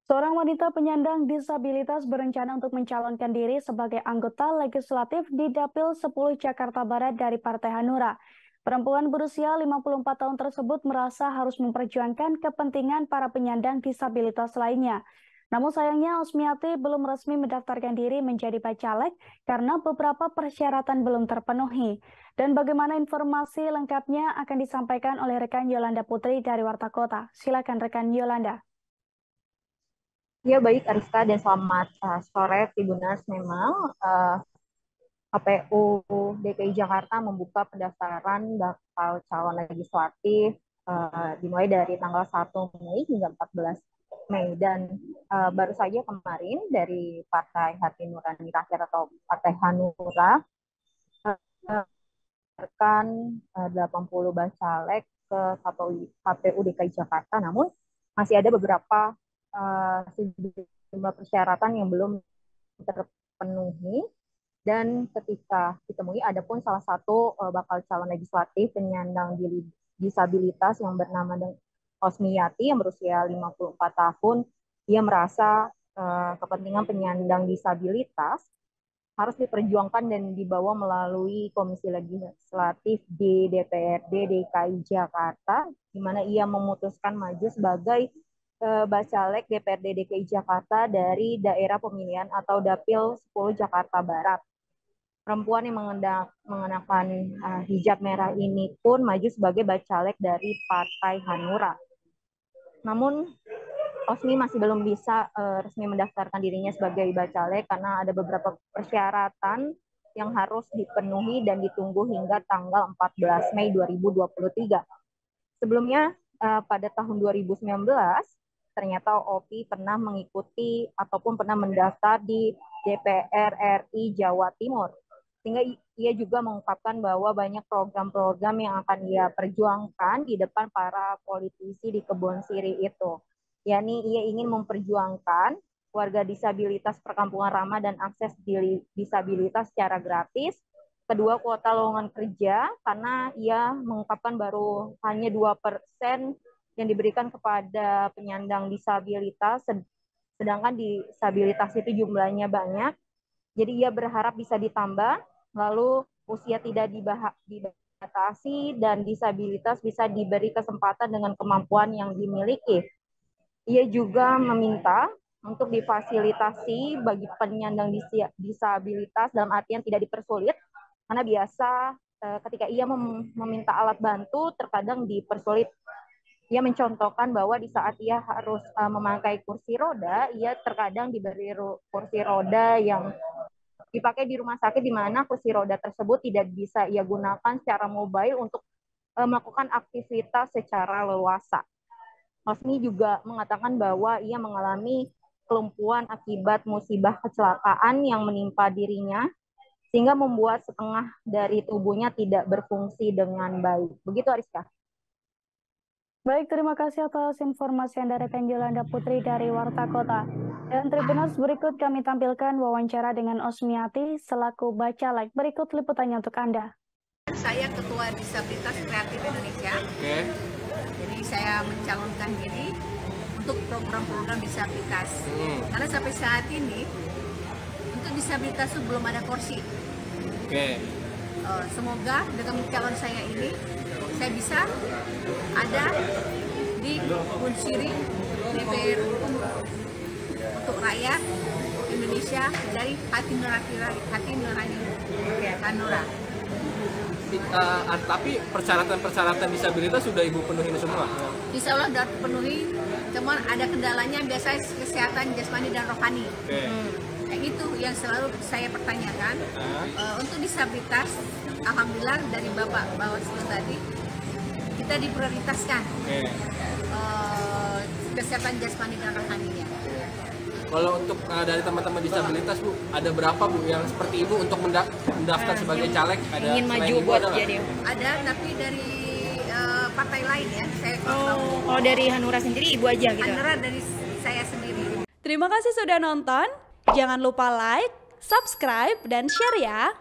Seorang wanita penyandang disabilitas berencana untuk mencalonkan diri sebagai anggota legislatif di Dapil 10 Jakarta Barat dari Partai Hanura. Perempuan berusia 54 tahun tersebut merasa harus memperjuangkan kepentingan para penyandang disabilitas lainnya. Namun sayangnya Osmiati belum resmi mendaftarkan diri menjadi bacalek karena beberapa persyaratan belum terpenuhi. Dan bagaimana informasi lengkapnya akan disampaikan oleh rekan Yolanda Putri dari Warta Kota. Silakan rekan Yolanda. Ya baik Ariska dan selamat sore Tribuners. Memang KPU DKI Jakarta membuka pendaftaran bakal calon legislatif dimulai dari tanggal 1 Mei hingga 14 Mei dan baru saja kemarin dari Partai Hati Nurani Rakyat atau Partai Hanura akan 80 bacalek ke KPU DKI Jakarta, namun masih ada beberapa sejumlah persyaratan yang belum terpenuhi. Dan ketika ditemui, ada pun salah satu bakal calon legislatif penyandang disabilitas yang bernama Osmiyati yang berusia 54 tahun. Ia merasa kepentingan penyandang disabilitas harus diperjuangkan dan dibawa melalui Komisi Legislatif di DPRD DKI Jakarta, di mana ia memutuskan maju sebagai bacalek DPRD DKI Jakarta dari daerah pemilihan atau Dapil 10 Jakarta Barat. Perempuan yang mengenakan hijab merah ini pun maju sebagai bacalek dari Partai Hanura. Namun Osmi masih belum bisa resmi mendaftarkan dirinya sebagai bacalek karena ada beberapa persyaratan yang harus dipenuhi dan ditunggu hingga tanggal 14 Mei 2023. Sebelumnya pada tahun 2019 ternyata Opi pernah mengikuti ataupun pernah mendaftar di DPR RI Jawa Timur. Sehingga ia juga mengungkapkan bahwa banyak program-program yang akan ia perjuangkan di depan para politisi di Kebon Siri itu. Yakni ia ingin memperjuangkan warga disabilitas perkampungan ramah dan akses disabilitas secara gratis. Kedua, kuota lowongan kerja, karena ia mengungkapkan baru hanya 2% yang diberikan kepada penyandang disabilitas, sedangkan disabilitas itu jumlahnya banyak. Jadi ia berharap bisa ditambah, lalu usia tidak dibatasi dan disabilitas bisa diberi kesempatan dengan kemampuan yang dimiliki. Ia juga meminta untuk difasilitasi bagi penyandang disabilitas dalam artian tidak dipersulit, karena biasa ketika ia meminta alat bantu terkadang dipersulit. Ia mencontohkan bahwa di saat ia harus memakai kursi roda, ia terkadang diberi kursi roda yang dipakai di rumah sakit, di mana kursi roda tersebut tidak bisa ia gunakan secara mobile untuk melakukan aktivitas secara leluasa. Hosni juga mengatakan bahwa ia mengalami kelumpuhan akibat musibah kecelakaan yang menimpa dirinya, sehingga membuat setengah dari tubuhnya tidak berfungsi dengan baik. Begitu Ariska. Baik, terima kasih atas informasi Anda rekan Yolanda Putri dari Warta Kota. Dan Tribuners, berikut kami tampilkan wawancara dengan Osmiati selaku bacalek. Berikut liputannya untuk Anda. Saya Ketua Disabilitas Kreatif Indonesia. Jadi saya mencalonkan diri untuk program-program disabilitas. Karena sampai saat ini untuk disabilitas itu belum ada kursi. Semoga dengan calon saya ini saya bisa ada di Kebon Siri DPR untuk rakyat Indonesia dari hati nurani Hanura. Tapi persyaratan disabilitas sudah Ibu penuhi semua? Insya Allah sudah terpenuhi, cuman ada kendalanya biasanya kesehatan jasmani dan rohani. Itu yang selalu saya pertanyakan. Untuk disabilitas, alhamdulillah dari Bapak Bawaslu tadi kita diprioritaskan kesehatan jasmani dan rohaninya. Kalau untuk dari teman-teman disabilitas Bu, ada berapa Bu yang seperti Ibu untuk mendaftar sebagai caleg? Ada ingin maju buat jadi? Ada, tapi dari partai lain ya. Saya kalau dari Hanura sendiri Ibu aja gitu? Hanura dari saya sendiri. Terima kasih sudah nonton. Jangan lupa like, subscribe, dan share ya.